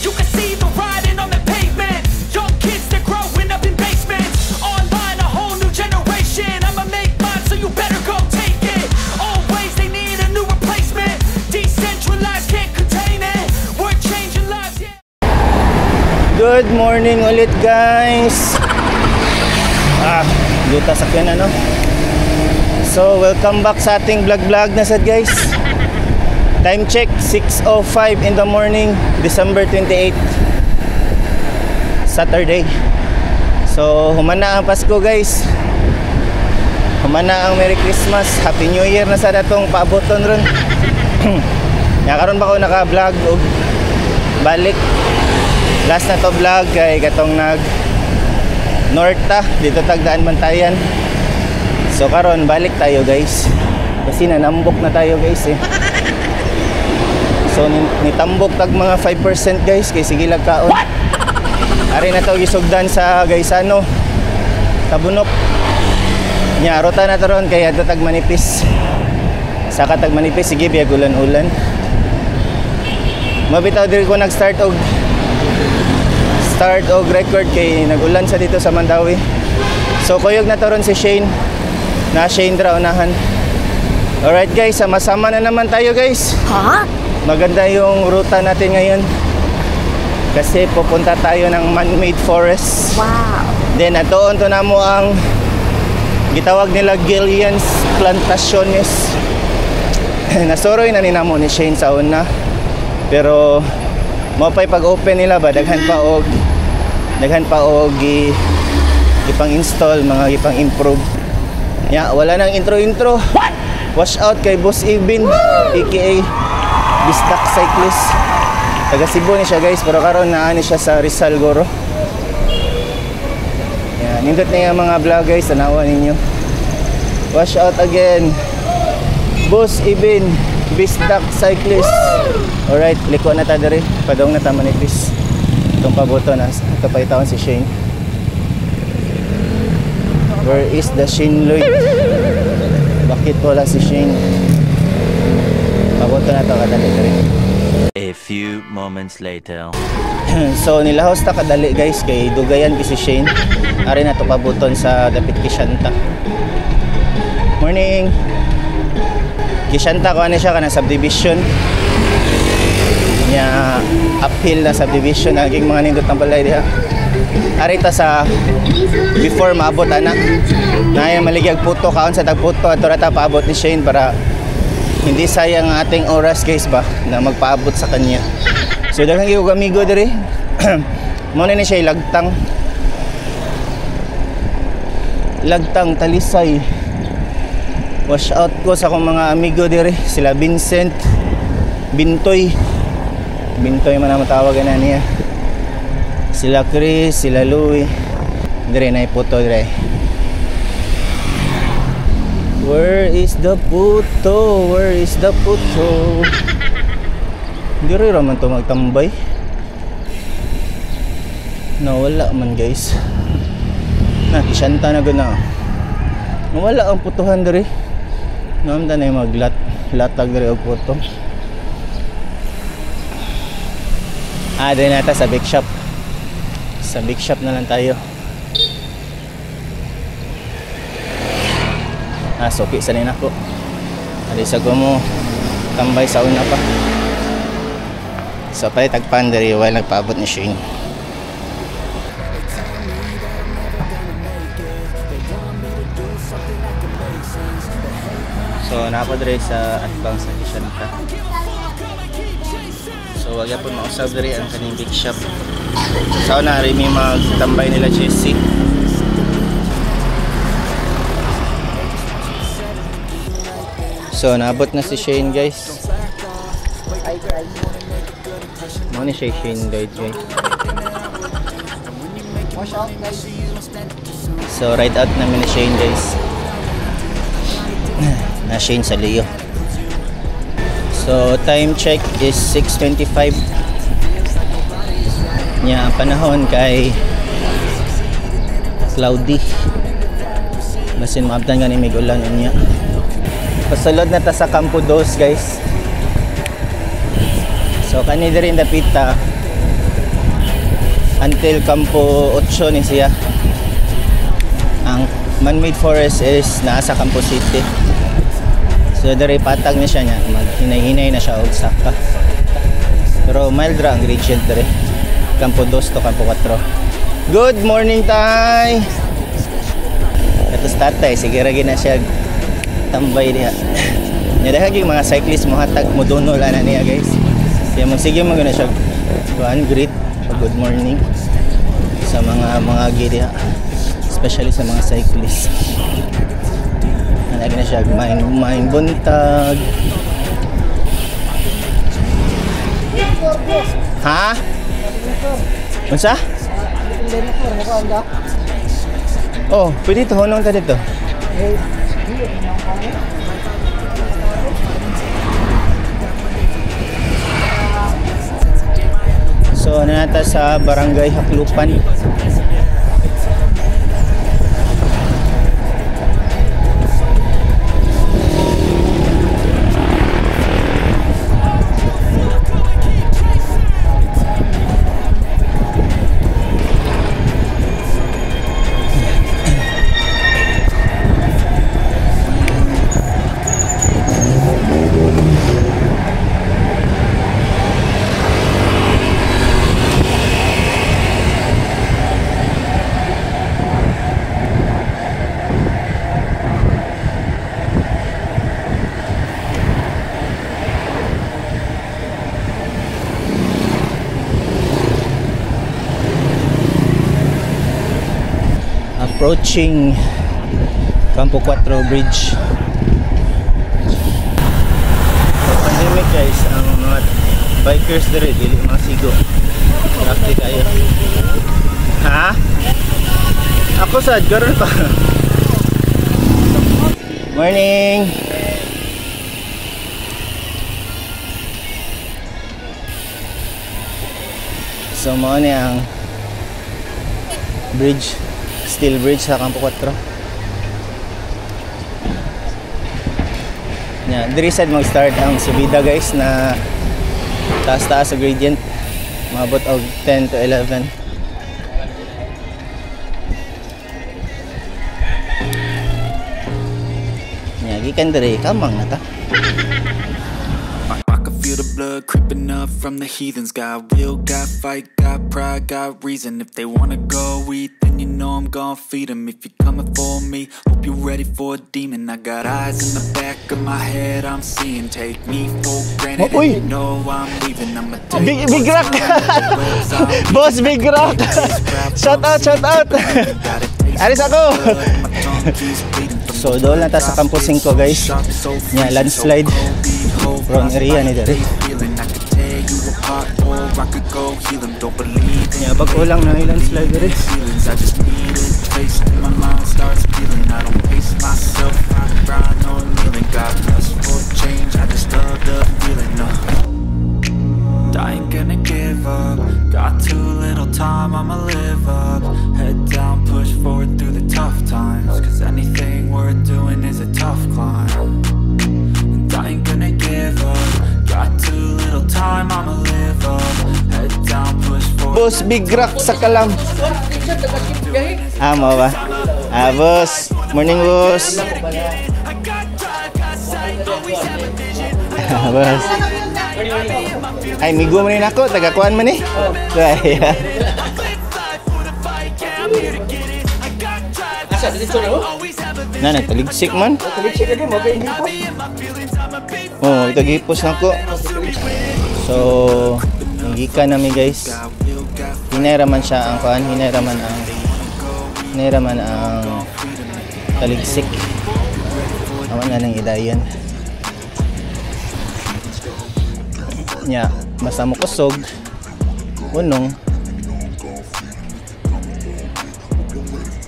You can see the riding on the pavement. Young kids, they're growing up in basements. Online, a whole new generation. I'ma make mine, so you better go take it. Always, they need a new replacement. Decentralized, can't contain it. We're changing lives, yeah. Good morning ulit, guys. Luta sakyan ano. So, welcome back sa ating vlog na sad, guys. Time check, 6:05 in the morning, December 28, Saturday. So, humana ang Pasko, guys. Humana ang Merry Christmas, Happy New Year na sa datong paaboton ron. Karon ba ko naka-vlog og balik. Last na to vlog kay katong nag Norta dito tagdaan Bantayan. So karon balik tayo, guys. Kasi nanambok na tayo, guys eh. So nitambok tag mga 5%, guys, kay sige lag kaon. Ari na to gisugdan sa Gaisano, Tabunok. Nya ruta na taron kay adto tag manipis. Saka tag manipis sige biag ulan-ulan. Mabitaw diri ko nag-start og record kay nagulan sa dito sa Mandawi. So kuyog na taron si Shane. Na Shane dra unahan. Alright, guys, sama-sama na naman tayo, guys. Ha? Maganda yung ruta natin ngayon. Kasi pupunta tayo ng man-made forest. Wow. Then atoon to namo ang gitawag nila Gillian's Plantaciones. Nasoroy na ninamo ni Shane sa una. Pero mo pa'y pag-open nila ba daghan pa og ipang-install, mga ipang-improve. Wala nang intro. Wash out kay Boss Ibin, aka Bistak Cyclist. Taga Cebu ni siya, guys, pero karon naani siya sa Rizal Goro. Nindot na yung mga vlog, guys, tanawan ninyo. Wash out again, Boss Ibin, Bistak Cyclist. Alright, liko na ta diri. Padong na ta manipis. Itong paboto na. Ito pa itawon si Shane. Where is the Shane Lloyd? Bakit wala si Shane? Paboto na to kadali diri. A few moments later. So nilahos ta kadali, guys, kay dugayan ki si Shane. Ari na to paboton sa dapit Kishanta. Morning. Kishanta ko ano siya kanang subdivision. Uphill na subdivision naging mga nindot ng balay diha. Arita sa before maabot ana na maligyag puto kaon sa tagputo ato rata paabot ni Shane para hindi sayang ang ating oras, guys, ba na magpaabot sa kanya. So daghang gyud amigo diri. Mo ni siya lagtang Talisay. Wash out ko sa akong mga amigo diri, sila Vincent, Bintoy man ang matawagan na niya. Sila Chris, sila Louie. Dire na iputo dire. Where is the puto? Where is the puto? Dire raman to magtambay. Nawala man, guys. Kisanta na gud na. Nawala ang putuhan dire. Namda na yung maglatag dire og puto. Doon nata sa big shop. Sa big shop na lang tayo. Soki sa rin ako. Alisa ko mo tambay sa una pa. So pala tagpandari while nagpaabot ni Shane. So napadre sa atbang sa Kishanta. So wag yapon mausab diri ang kaning big shop. Sa una rin may magtambay nila Jesse. So naabot na si Shane, guys. Mo ni Shane Lloyd, guys. So ride out namin ni Shane, guys. Na Shane sa Leo. So time check is 6:25. Nya ang panahon kay cloudy. Basin maabtan gani may ulan niya. Pasulod na ta sa Campo Dos, guys. So kani diri dapita until Campo 8 ni siya. Ang man-made forest is naa sa Campo City. So diri patag na siya niya, maghinay-hinay na siya og saka. Pero mild ra ang gradient diri. Campo 2 to Campo 4. Good morning, tay. Katos tatay, sige ra gina siya tambay diha. Nya daghang yung mga cyclist mo hatag mo dunol ana niya, guys. Kaya sige mo gina siya kuan greet good morning sa mga gidi, especially sa mga cyclist. Lagi na siya main buntag. Ha? Unsa? Oh, pwede to honong ta dito. So nata sa Barangay Haklupan. Approaching Campo 4 Bridge. So, pandemic guys, ang mga bikers dire dili masigo. Traffic kayo. Ha? Ako sad karon pa. Morning. So mo ni ang bridge, steel bridge sa Campo 4. Yeah, diri sad mag-start ang subida guys na taas-taas sa gradient. Maabot og 10 to 11. Yeah, gikan diri kamang na ta. I can feel the blood creeping up from the heathens. Got will, got fight, got pride, got reason. If they wanna go eat, then you know I'm gon' feed them. If you're coming for me, hope you're ready for a demon. I got eyes in the back of my head, I'm seeing. Take me for granted, and you know I'm leaving. I'ma take Big Rock! Boss Big Rock! Shout out, shout out! Aris ako! So doon lang ta sa Campo 5 guys. Nya landslide from area ni dere. Nya pag-ulang na landslide dere. I ain't gonna give up. Got too little time, I'ma live up. Head down, push forward through the tough times. Cause anything worth doing is a tough climb. And I ain't gonna give up. Got too little time, I'ma live up. Head down, push forward. Boss Big Rock sa Kalam. Mo ba? Boss. Morning boss. Boss. Ay, migo man rin ako, tagakuan man eh. Na, nagtaligsik man. Oh, itagipos na ko. So, nagika namin guys. Hinayraman siya ang kuan, hinayraman ang taligsik. Aman nga ng idayan. Nya, basta mo kusog unong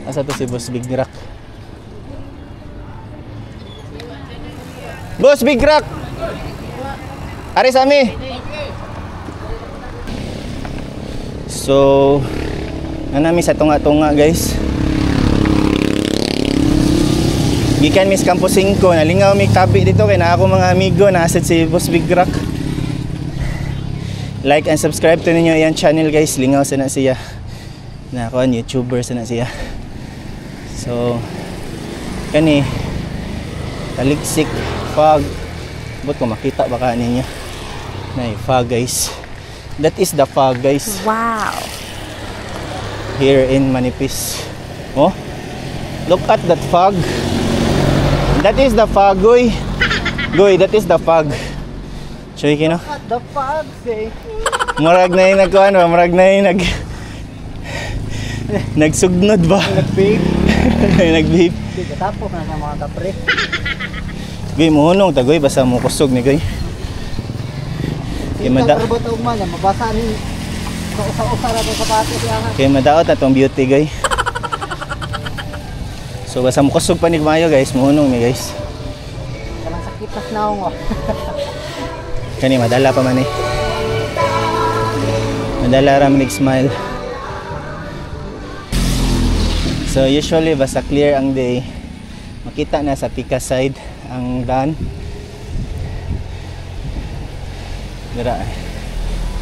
asa to si Boss Big Rock. Boss Big Rock, ari sa mi. So nanami sa tunga-tunga guys, gikan mis Campo 5, nalingaw mi tabi dito kay na ako mga amigo na asad si Boss Big Rock. like and subscribe to ninyo iyang channel guys. Lingaw sana siya. Na kuan YouTuber sana siya. So kani taligsik fog. But kung makita baka ninyo. Nay fog guys. That is the fog guys. Wow. Here in Manipis. Oh. Look at that fog. That is the fog, goy. Goy, that is the fog. Choy kino. The fog say. Murag na yung nagkuhan ba? Murag na yung nagsugnod ba? Nag-vape. Nag-vape. Katapok na ng mga kapre. Goy, muhunong ta goy. Basta mo kusog ni goy. Kaya Pero man, mabasa ni usa-usa na itong sapatos siya nga. kaya madaot na tong beauty goy. So basta mo kusog pa ni kumayo guys. Muhunong ni guys. Kanang sakit na naong ko. Kani madala pa man eh. Madala ra man smile. So usually basta clear ang day, makita na sa Pika side ang daan. Dira.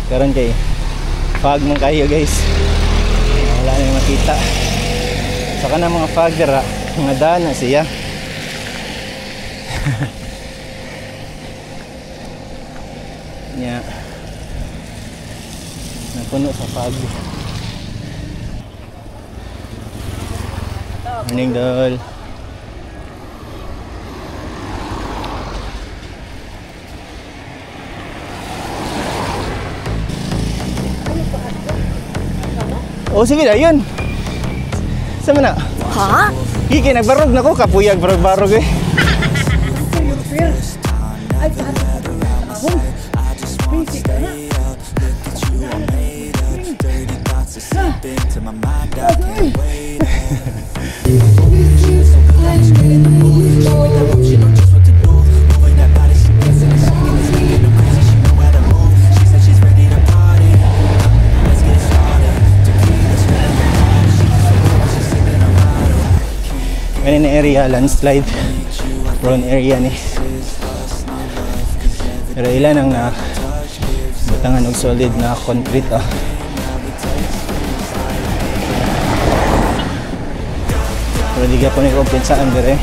Karon kay fog man kayo guys. Wala na makita. Saka na mga fog dira, mga daan na siya. Yeah. Napuno sa fog. Morning dol. Oh sige na yun. Sama na. Ha? Gigi nagbarog na ko kapuyag barog-barog eh. Ganyan na area, landslide prone area ni. Pero ilan ang na butangan og solid na concrete ah. Pero di ka po nag-compensaan dire.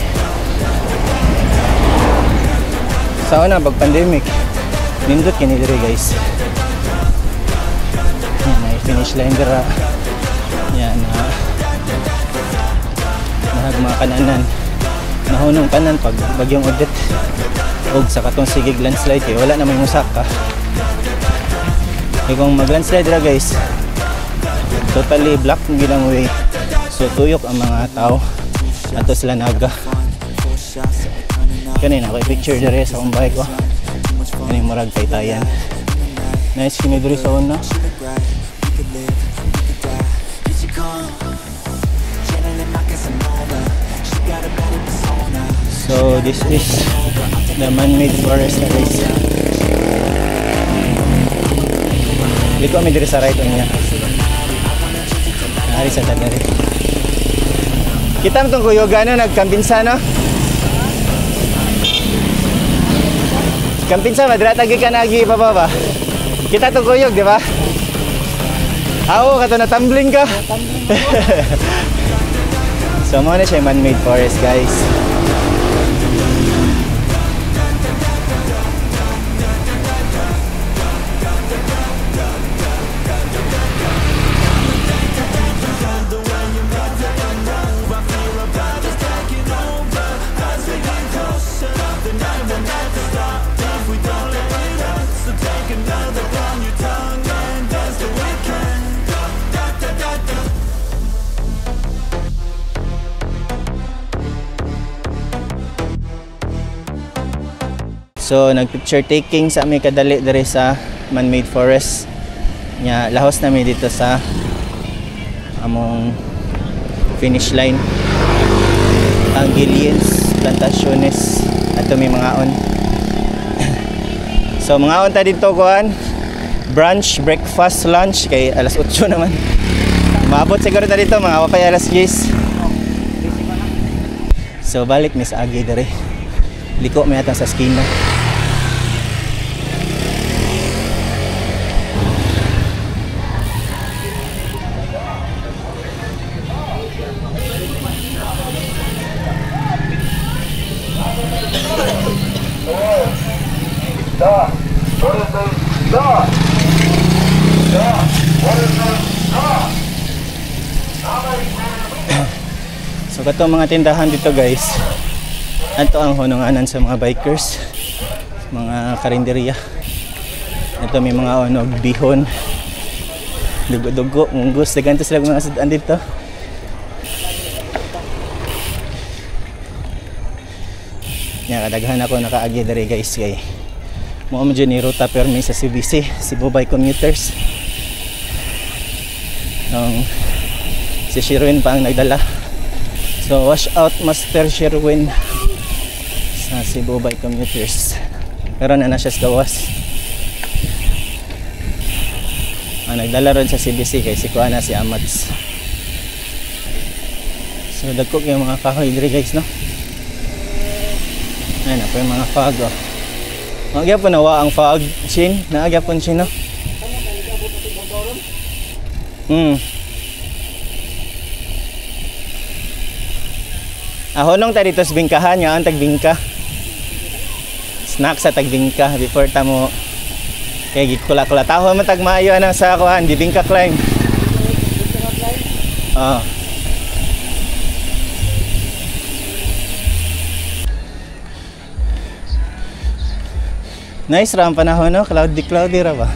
Sa una pag pandemic nindot kini dire guys. May finish line dira. Yan na mga kananan. Nahunong kanan pag bagyong Odette. Og sa katong sigig landslide kay wala na may musaka. Kaya kung mag-landslide ra guys, totally black ang gilang way. So tuyok ang mga tao ato sila naga. Kanina ako picture dere sa akong bike ko. Kani murag taytayan. Nice kini diri sa una. So this is the man-made forest na guys. Dito kami diri sa right niya. Nari sa tagari. Kita mo itong kuyoga no, nagkampinsa no? Kampinsa ba? Dira tagi ka nagi pa ba? Kita itong kuyog, di ba? Ako, kato na tumbling ka. So muna siya man-made forest guys. So nag-picture taking sa aming kadali diri sa man-made forest. Nya lahos na mi dito sa among finish line. Angelians, Plantaciones ato may mga on. So mga on ta dito kuan. Brunch, breakfast, lunch kay alas 8 naman. Maabot siguro ta dito mga wapay alas 10. So balik mi sa agi diri. Liko mi ata sa skina. So katong mga tindahan dito guys, ito ang hununganan sa mga bikers, mga karinderya. Ito may mga onog, bihon, dugo-dugo, munggos, daganto sila mga sudan dito. Yan, kadaghan ako nakaagi diri guys kay mo mo dyan ni ruta permi sa CBC, Cebu Bike Commuters. Si Sherwin pa ang nagdala. So wash out Master Sherwin sa Cebu Bike Commuters. Pero na siya sa gawas. Nagdala ron sa CBC kay si Kuana si Amats. So dagko kay mga kahoy diri guys no. Ayun po yung mga fog oh. Nagya po nawa ang fog Shin, naagya po Shin no. Honong ta dito sa bingkahan nga ang tagbingka. Snack sa tagbingka before ta mo kay gikula-kula taho man tag maayo anang sa kuan di bingka climb. Nice ra ang panahon no, cloudy ra ba?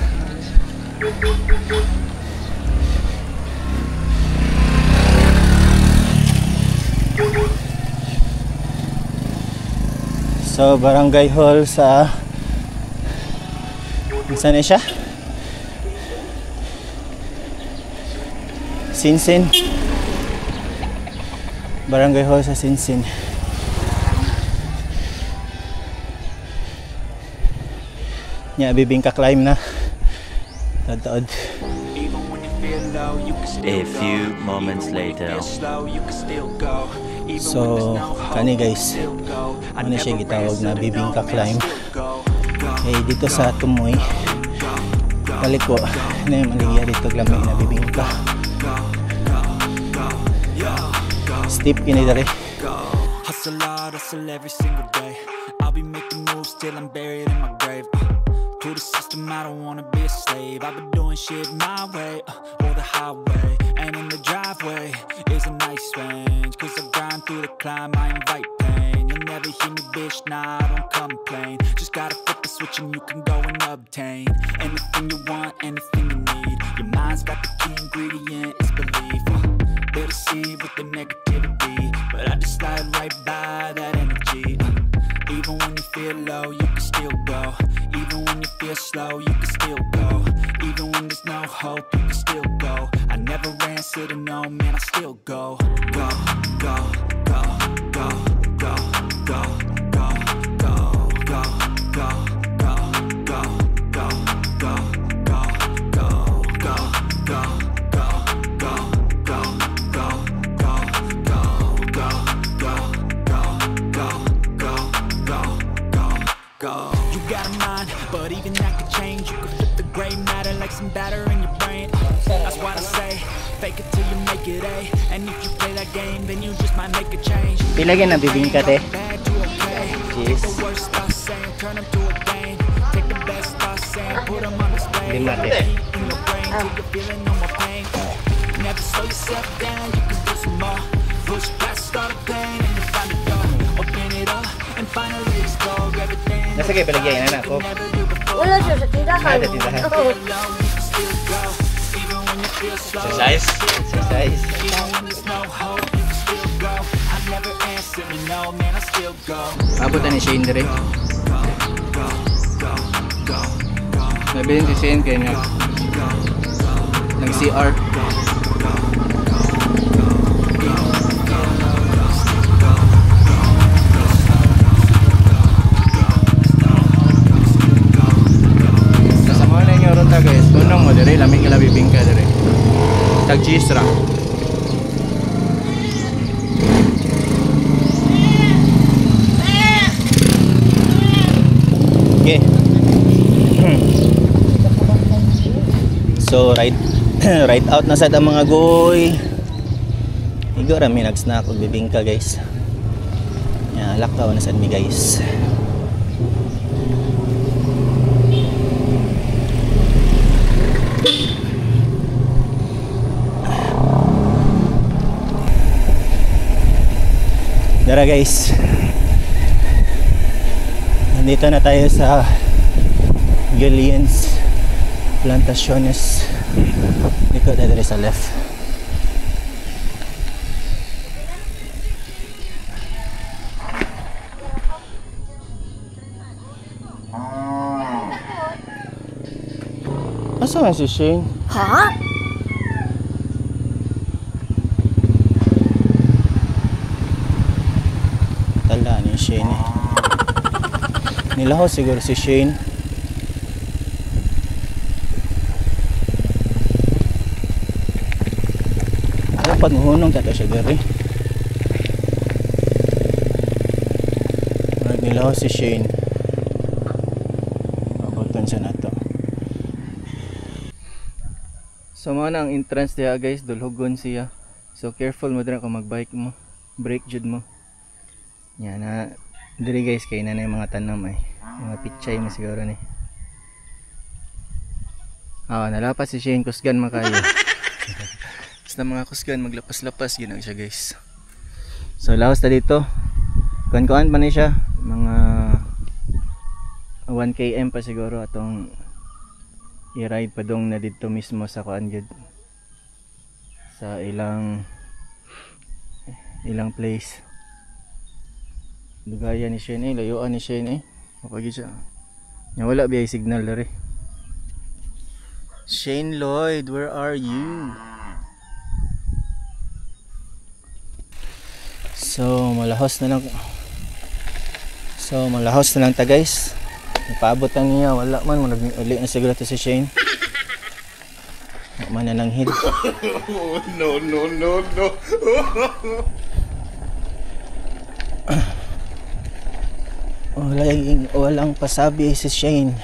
So barangay hall sa saan siya? Sinsin. Barangay hall sa Sinsin. Nya bibingka climb na. Tadtod. A few moments later. So kani guys, ano siya gitawag na bibingka climb. Eh dito sa Tumoy Kaliko na yung maligya dito lamig na bibingka. Steep yun dali. Hustle hard, hustle every single day. I'll be making moves till I'm buried in my grave. To the system, I don't wanna be a slave. I've been doing shit my way, or the highway. And in the driveway is a nice range. Cause I grind through the climb, I invite pain. You'll never hear me, bitch, nah, I don't complain. Just gotta flip the switch and you can go and obtain anything you want, anything you need. Your mind's got the key ingredient, it's belief. They'll deceive with the negativity, but I just slide right by that energy. Even when you feel low, you can still go. Even when you feel slow, you can still go. Even when there's no hope, you can still go. I never answer to no, man, I still go. Go, go, go, go, go, go, go, go, go, go, go, go, go, go, go, go, go, go. You got a mind, but even that could change. You could flip the gray matter like some batter in your brain. That's what I say, fake it till you make it A. And if you play that game, then you just might make a change. Pilagyan na bibingka te. Yes. Turn them to a game. Take the best thoughts and put them on display. Lima te. In your brain till you're feeling no more pain. Never slow yourself down, you can do some more. Push past all the pain and you find a door. Open it up and finally explore everything. Nasa kayo pilagyan na ako. Wala siya sa tindahan. Sa tindahan. Exercise. Exercise. Abot na ni Shane dire. Nabilin si Shane kaya nag-CR. Guys, tunong mo dire, lamig nga bibingka dire. Tag Gisra. Okay. So right right out na sad ang mga goy. Igo ra mi nag-snack og bibingka guys. Ya, laktaw na sad mi guys. Tara guys, nandito na tayo sa Galians Plantaciones. Likod na dito sa left. Asa nga si Shane? Ha? Tala ni Shane eh. Nilaho siguro si Shane. Ano pag mahunong tato siya gari? Nilaho si Shane. Mabuton siya na to. So mo na ang entrance diya guys, dulhugon siya. So careful mo dira kung magbike mo. Brake jud mo. Yan na diri guys kay na yung mga tanam ay. Mga pichay mo siguro ni. Nalapas si Shane kusgan makayo. Basta mga kusgan maglapas-lapas ginag siya guys. So lawas ta dito. Kuan-kuan pa ni siya. Mga 1 km pa siguro atong i-ride pa dong na dito mismo sa kuan gud. Sa ilang place. Dugaya ni Shane layuan ni Shane mapagi siya. Nya wala biyay signal dere. Shane Lloyd, where are you? So malahos na lang ta guys. Ipaabot lang niya, wala man uli na siguro to si Shane. Manananghid. No. Walang pasabi si Shane.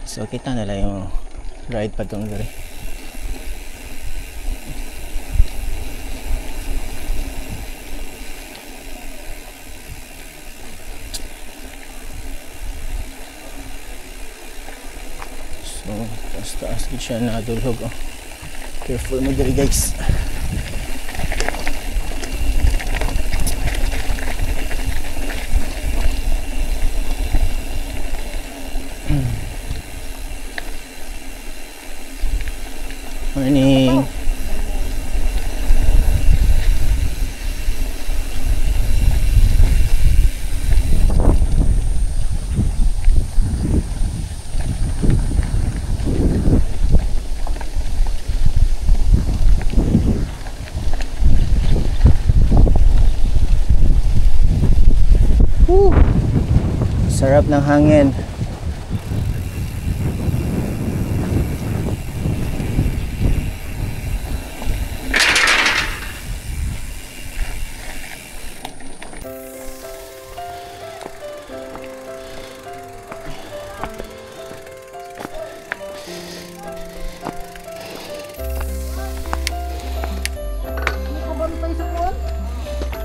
So kita na lang yung ride pa tong dere. So taas gid siya na dulhog. Careful mo dere guys. Morning. Sarap ng hangin.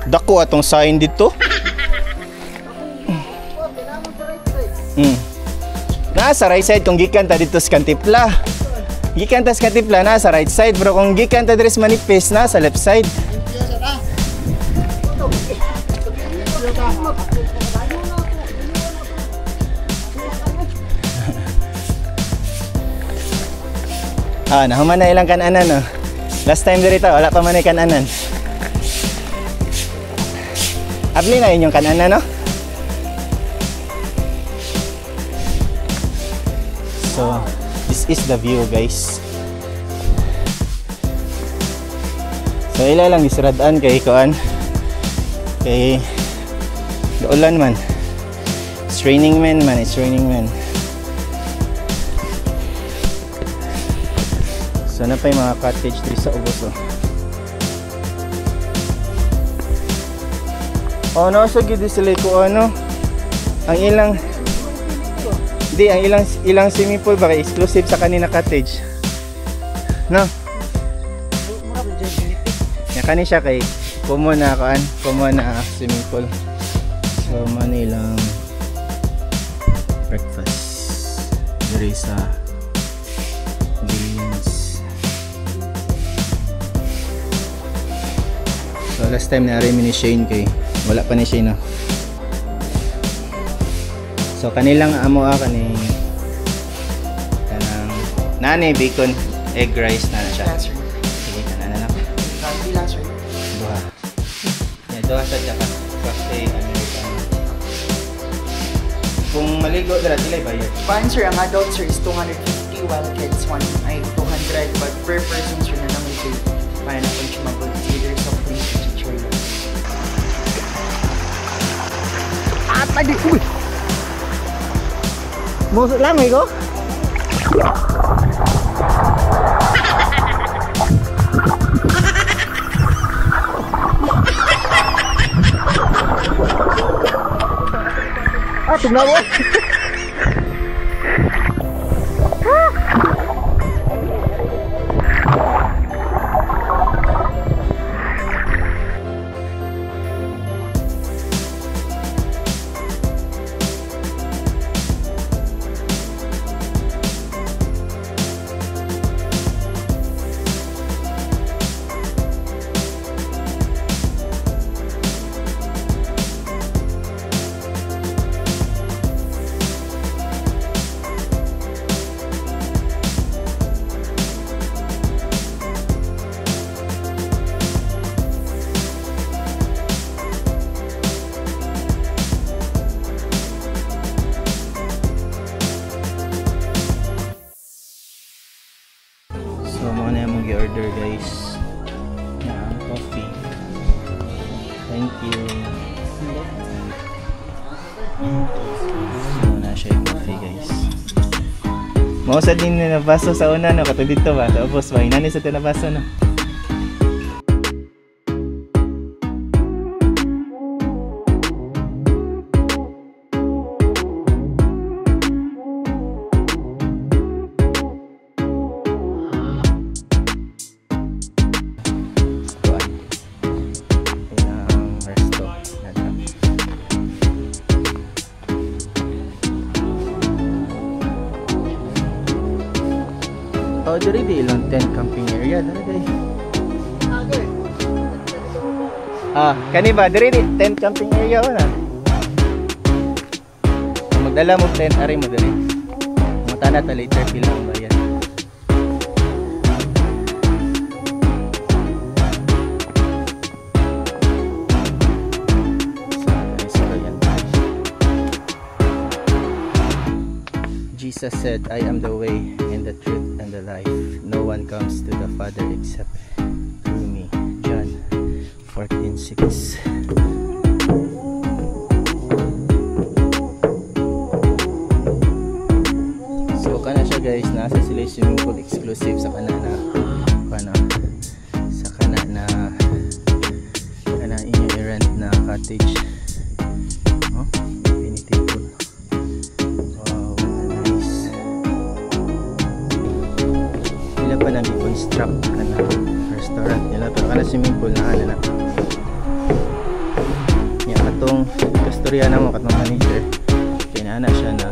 Dako atong sign dito. Nasa right side kung gikan ta dito sa Kantipla. Gikan ta sa Kantipla nasa right side, bro. Kung gikan ta diri sa Manipis nasa left side. Nahuman na ilang kananan no. Last time dito wala pa man ay kananan. Abli na inyong kananan no. So this is the view guys. So ila lang isradaan kay kuan. Kay ulan man. It's raining man. So na pa yung mga cottage dito sa ubos no sa gid sila ko ano. Ang ilang swimming pool ba kay exclusive sa kanina cottage. No. Ya kani siya kay common na swimming pool. So Manilang breakfast diri sa Galians. So So last time na rin ni Shane kay wala pa ni Shane no. So kanilang amo kaning kanang nani bacon egg rice na siya. Yes, sir. Sige kanana na. Hindi lang, sir. Duha. Ya duha sa Japan. Cafe American. Kung maligo dira sila bayad. Fine, sir. Ang adult, sir, is 250 while kids 200. But per person, sir, na naman sir, para na consumable. It's either soft drinks or chichirya. Ah, tadi. Uy. Musuk lang ko. Ah, tingnan mo. So mga na yung order guys. Yan, coffee. Thank you. So na siya yung coffee guys. Mausa din na baso sa una no, katulad dito ba? Tapos mahinani sa tinabaso no. Oh, diri di ilang tent camping area dali day. Ah, kani ba diri di tent camping area wala. Magdala mo tent ari mo diri. Mutana ta later pila ang bayan. Jesus said, I am the way and the truth and the life. No one comes to the Father except through me. John 14:6. So kana siya guys, nasa sila swimming pool exclusive sa kana na inyo i-rent na cottage. Oh, infinity pool. Pa nang i-construct ka na restaurant nila pero kana swimming pool na na yan katong kastorya na mo katong manager kaya na siya na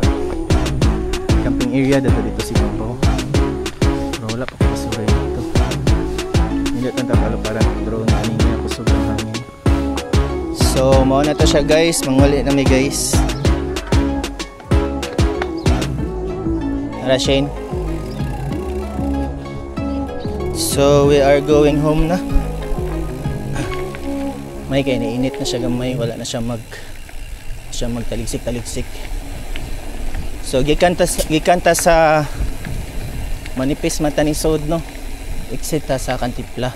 camping area dito si Pampaw pero wala pa kasura dito hindi ang tabalo para drone kanina kusog ang hangin. So mao na to siya guys, manguli na mi guys. Tara Shane. So we are going home na. May kay nainit na siya gamay, wala na siya magtaligsik-taligsik. So gikan ta sa manipis mata ni Sod no. Exit ta sa Kantipla.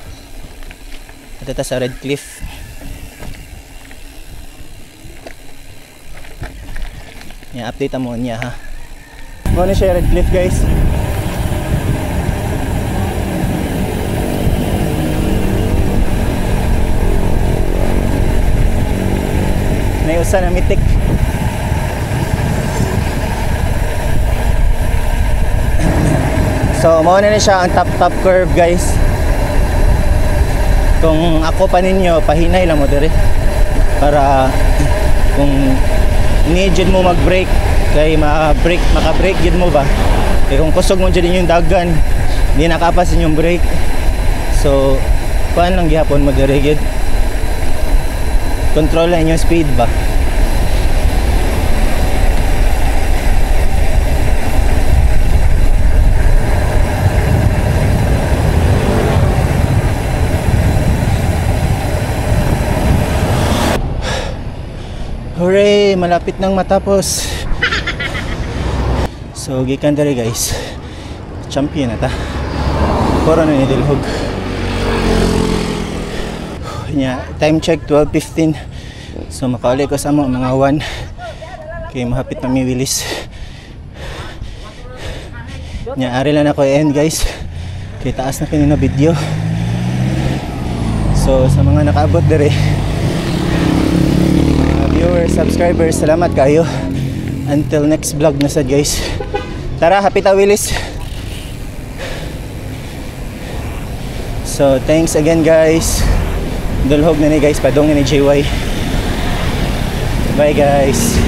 At ta sa Red Cliff. Ya update mo niya ha. Ano siya Red Cliff guys? May usa na mitik. So mao na siya ang top curve guys. Kung ako pa ninyo pahinay lang mo dire para kung need mo mag-brake kay maka-brake gid mo ba. Kaya kung kusog mo dyan yung dagan, hindi nakapas yung brake. So kuan lang gihapon mo dire gid. control lang yung speed ba. Hooray! Malapit nang matapos. So, gikan dali guys. Champion na ta. Puro na ni Dilhog. Time check 12:15. So, makauli ko sa mga 1. Okay, mahapit na may wilis. Ari lang ako i-end guys. Okay, taas na kanina video. So, sa mga nakaabot dere, viewers, subscribers, salamat kayo. Until next vlog na sad guys. Tara, hapit awilis. So thanks again guys. Dulhog na ni guys, padong na ni JY. Bye guys.